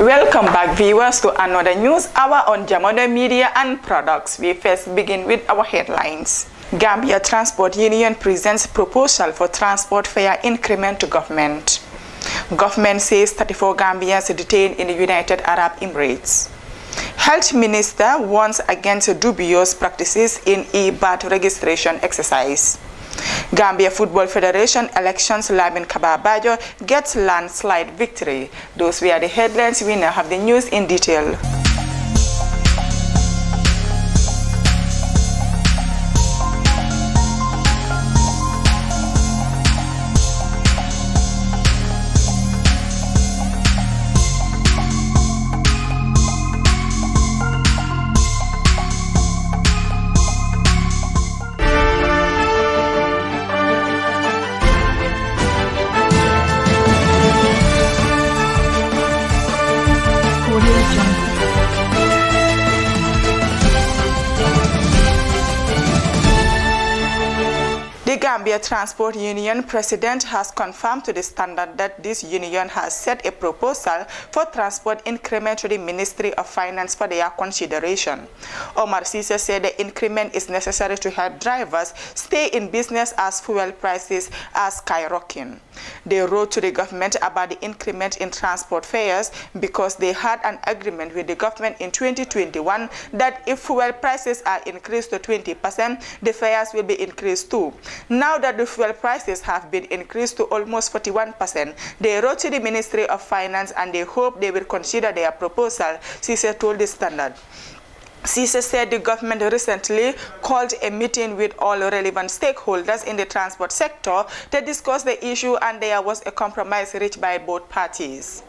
Welcome back, viewers, to another news hour on Jamono Media and Products. We first begin with our headlines. Gambia Transport Union presents proposal for transport fare increment to government. Government says 34 Gambians detained in the United Arab Emirates. Health Minister warns against dubious practices in e-BAT registration exercise. Gambia Football Federation elections, Lamin Kababajo gets landslide victory. Those were the headlines. We now have the news in detail. The Gambia Transport Union president has confirmed to the Standard that this union has set a proposal for transport increment to the Ministry of Finance for their consideration. Omar Sise said the increment is necessary to help drivers stay in business as fuel prices are skyrocketing. They wrote to the government about the increment in transport fares because they had an agreement with the government in 2021 that if fuel prices are increased to 20%, the fares will be increased too. Now that the fuel prices have been increased to almost 41%, they wrote to the Ministry of Finance and they hope they will consider their proposal, Sise told the Standard. Sise said the government recently called a meeting with all relevant stakeholders in the transport sector to discuss the issue, and there was a compromise reached by both parties.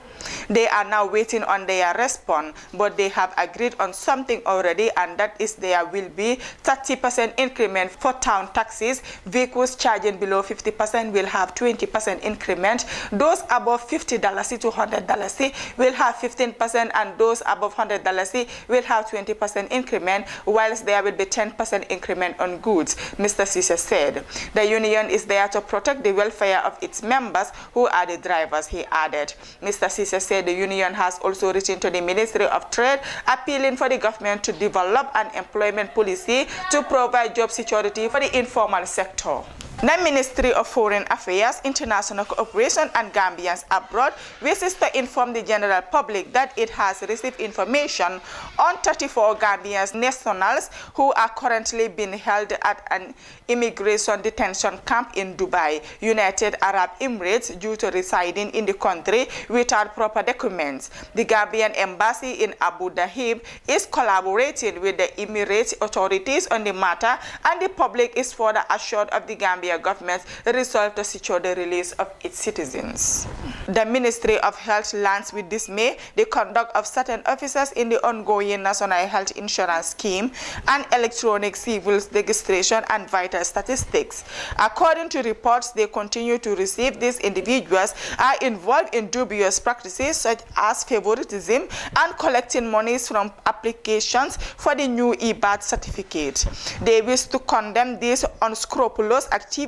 They are now waiting on their response, but they have agreed on something already, and that is there will be 30% increment for town taxis. Vehicles charging below 50% will have 20% increment. Those above $50 to $100 will have 15%, and those above $100 will have 20% increment, whilst there will be 10% increment on goods, Mr. Sise said. The union is there to protect the welfare of its members, who are the drivers, he added. Mr. Sise said the union has also written to the Ministry of Trade appealing for the government to develop an employment policy to provide job security for the informal sector. The Ministry of Foreign Affairs, International Cooperation and Gambians Abroad wishes to inform the general public that it has received information on 34 Gambian nationals who are currently being held at an immigration detention camp in Dubai, United Arab Emirates, due to residing in the country without proper documents. The Gambian embassy in Abu Dhabi is collaborating with the Emirates authorities on the matter, and the public is further assured of the Gambia government's resolve to secure the release of its citizens. The Ministry of Health learns with dismay the conduct of certain officers in the ongoing National Health Insurance Scheme and electronic civil registration and vital statistics. According to reports, they continue to receive these individuals are involved in dubious practices such as favoritism and collecting monies from applications for the new e-BAT certificate. They wish to condemn these unscrupulous activities,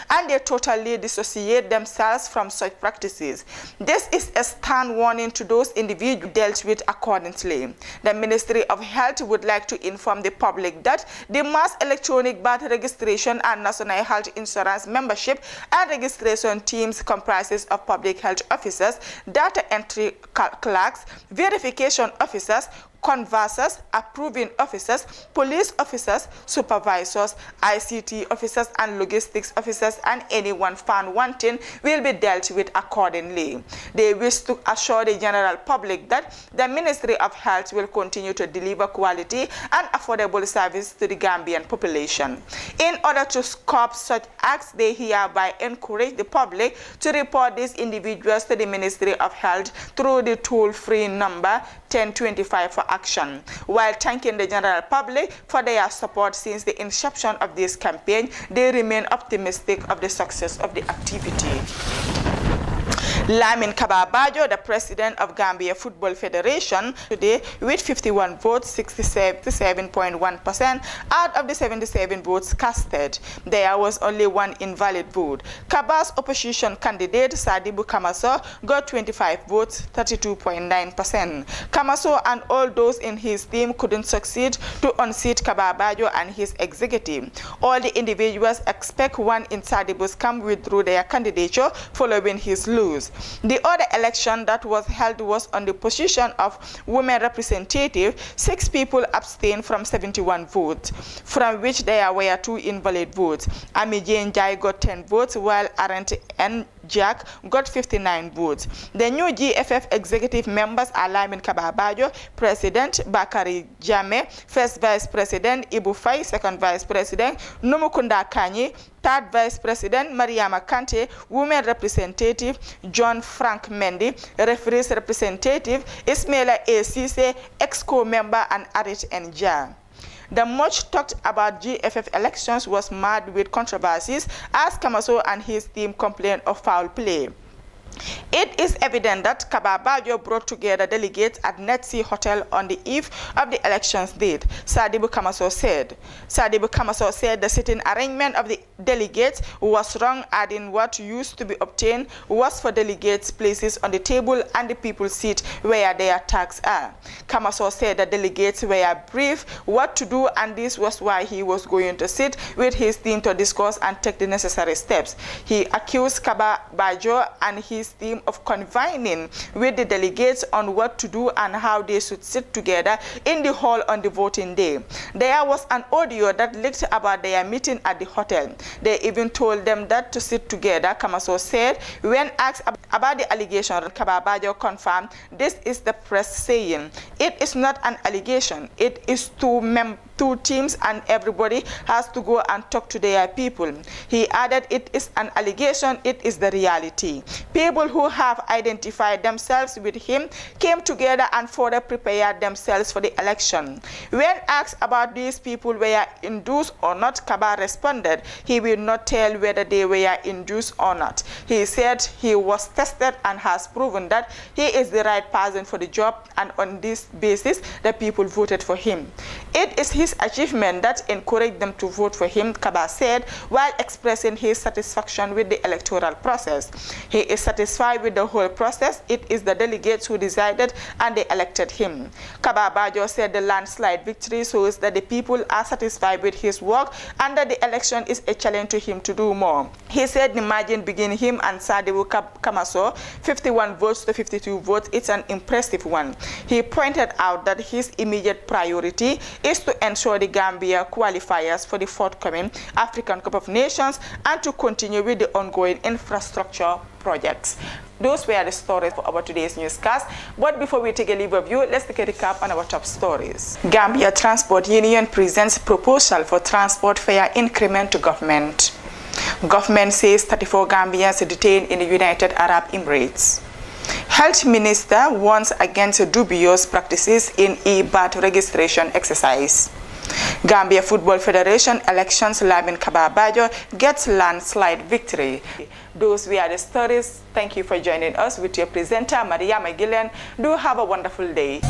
and they totally dissociate themselves from such practices. This is a stern warning to those individuals dealt with accordingly. The Ministry of Health would like to inform the public that the mass electronic BAT registration and National Health Insurance membership and registration teams comprises of public health officers, data entry clerks, verification officers, conversers, approving officers, police officers, supervisors, ICT officers, and logistics officers, and anyone found wanting will be dealt with accordingly. They wish to assure the general public that the Ministry of Health will continue to deliver quality and affordable service to the Gambian population. In order to curb such acts, they hereby encourage the public to report these individuals to the Ministry of Health through the toll-free number 1025 for action. While thanking the general public for their support since the inception of this campaign, they remain optimistic of the success of the activity. Lamin Kababajo, the president of Gambia Football Federation, today with 51 votes, 67.1% out of the 77 votes casted. There was only one invalid vote. Kaba's opposition candidate, Sadibu Kamaso, got 25 votes, 32.9%. Kamaso and all those in his team couldn't succeed to unseat Kababajo and his executive. All the individuals expect one in Sadibu's camp withdrew their candidature following his lose. The other election that was held was on the position of women representative. 6 people abstained from 71 votes, from which there were 2 invalid votes. Ami Jane Jai got 10 votes, while Arent N. Jack got 59 votes. The new GFF executive members are Lamin Kababajo, President Bakari Jame, First Vice President Ibu Fai, Second Vice President Numukunda Kanyi, Third Vice President Mariama Kante, Women Representative John Frank Mendy, Referees Representative Ismaila A. Sise, Exco member and Arit Nja. The much talked about GFF elections was marred with controversies as Kamaso and his team complained of foul play. It is evident that Kababajo brought together delegates at Netsea Hotel on the eve of the election's date, Sadibu Kamaso said. Sadibu Kamaso said the sitting arrangement of the delegates was wrong, adding what used to be obtained was for delegates' places on the table and the people's seat where their tags are. Kamaso said the delegates were briefed what to do, and this was why he was going to sit with his team to discuss and take the necessary steps. He accused Kababajo and his team of convening with the delegates on what to do and how they should sit together in the hall on the voting day. There was an audio that leaked about their meeting at the hotel. They even told them that to sit together, Kamaso said. When asked about the allegation, Kababajo confirmed, "This is the press saying. It is not an allegation. It is two teams and everybody has to go and talk to their people." He added, "It is an allegation, it is the reality. People who have identified themselves with him came together and further prepared themselves for the election." When asked about these people were induced or not, Kaba responded he will not tell whether they were induced or not. He said he was tested and has proven that he is the right person for the job, and on this basis the people voted for him. It is his achievement that encouraged them to vote for him, Kaba said, while expressing his satisfaction with the electoral process. He is satisfied with the whole process. It is the delegates who decided and they elected him. Kababajo said the landslide victory shows that the people are satisfied with his work and that the election is a challenge to him to do more. He said the margin between him and Sadibu Kamaso, 51 votes to 52 votes, it's an impressive one. He pointed out that his immediate priority is to ensure the Gambia qualifiers for the forthcoming African Cup of Nations and to continue with the ongoing infrastructure projects. Those were the stories for our today's newscast. But before we take a leave of you, let's take a recap on our top stories. Gambia Transport Union presents proposal for transport fare increment to government. Government says 34 Gambians detained in the United Arab Emirates. Health Minister warns against dubious practices in e-BAT registration exercise. Gambia Football Federation elections, Lamin Kababajo gets landslide victory. Those were the stories. Thank you for joining us with your presenter, Mariama Gillen. Do have a wonderful day.